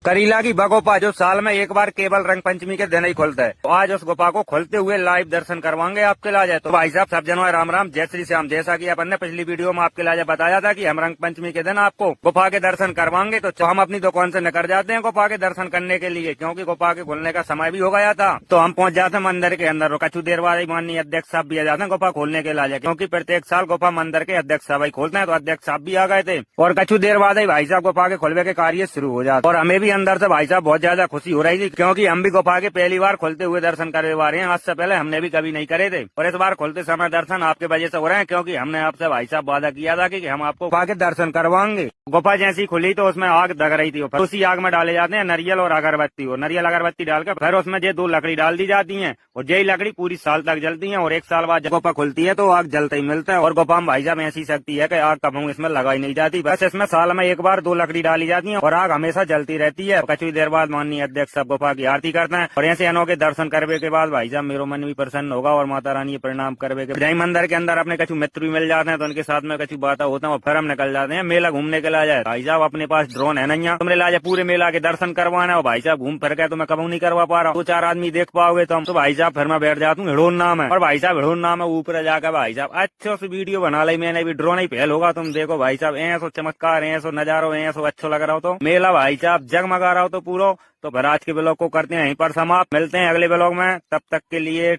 करीला की बगोपा जो साल में एक बार केवल रंग पंचमी के दिन ही खुलता है, तो आज उस गुफा को खोलते हुए लाइव दर्शन करवाएंगे आपके लाजे। तो भाई साहब सब जनों राम राम, जय श्री श्याम। जैसा कि अपन ने पिछली वीडियो में आपके लाजे बताया था कि हम रंग पंचमी के दिन आपको गुफा के दर्शन करवाएंगे, तो हम अपनी दुकान से निकल जाते हैं गुफा के दर्शन करने के लिए, क्योंकि गुफा के खुलने का समय भी हो गया था। तो हम पहुंच जाते हैं मंदिर के अंदर। कछु देर बाद ही माननीय अध्यक्ष साहब भी आ जाते हैं गुफा खोलने के लाजे, क्योंकि प्रत्येक साल गुफा मंदिर के अध्यक्ष साहब ही खोलते हैं। तो अध्यक्ष साहब भी आ गए थे और कछु देर बाद ही भाई साहब गुफा के खुलवे के कार्य शुरू हो जाते। और हमें भी अंदर से भाई साहब बहुत ज्यादा खुशी हो रही थी, क्योंकि हम भी गुफा के पहली बार खुलते हुए दर्शन करवा रहे हैं। आज से पहले हमने भी कभी नहीं करे थे और इस बार खुलते समय दर्शन आपके वजह से हो रहे हैं, क्योंकि हमने आपसे भाई साहब वादा किया था कि हम आपको गुफा के दर्शन करवाएंगे। गुफा जैसी खुली तो उसमें आग दग रही थी, फिर उसी आग में डाले जाते हैं नारियल और अगरबत्ती, और नारियल अगरबत्ती डालकर फिर उसमें ये 2 लकड़ी डाल दी जाती है, और यही लकड़ी पूरी साल तक जलती है। और 1 साल बाद जब गुफा खुलती है तो आग जलते ही मिलता है। और गुफा में भाई साहब ऐसी शक्ति है कि आग कभी इसमें लगाई नहीं जाती, बस इसमें साल में एक बार 2 लकड़ी डाली जाती है और आग हमेशा जलती रहती है। कुछ देर बाद माननीय अध्यक्ष सब गुफा की आरती करते हैं, और ऐसे अनोखे दर्शन करने के बाद भाई साहब मेरा मन भी प्रसन्न होगा और माता रानी प्रणाम करने के मंदिर के अंदर अपने कछु मित्र भी मिल जाते हैं, तो उनके साथ में कछु बातें होता है और फिर हम निकल जाते हैं मेला घूमने के लिए। भाई साहब अपने पास ड्रोन है नहीं, तुमने लाजे पूरे मेला के दर्शन करवाना है। भाई साहब घूम फिर के तो मैं कभी नहीं करवा पा रहा हूँ, 2-4 आदमी देख पाओगे तो हम। तो भाई साहब फिर मैं बैठ जाता हूँ हिडोन नाम है, और भाई साहब हिडोन नाम है ऊपर जाकर भाई साहब अच्छे से वीडियो बना ली मैंने भी। ड्रोन ही फेल होगा, तुम देखो भाई साहब ऐसो चमत्कार, ऐसो नजारो, ऐसो अच्छा लग रहा हो। तो मेला भाई साहब जगमगा रहा हो तो पूरा। तो फिर आज के ब्लॉग को करते हैं यहीं पर समाप्त, मिलते हैं अगले ब्लॉग में, तब तक के लिए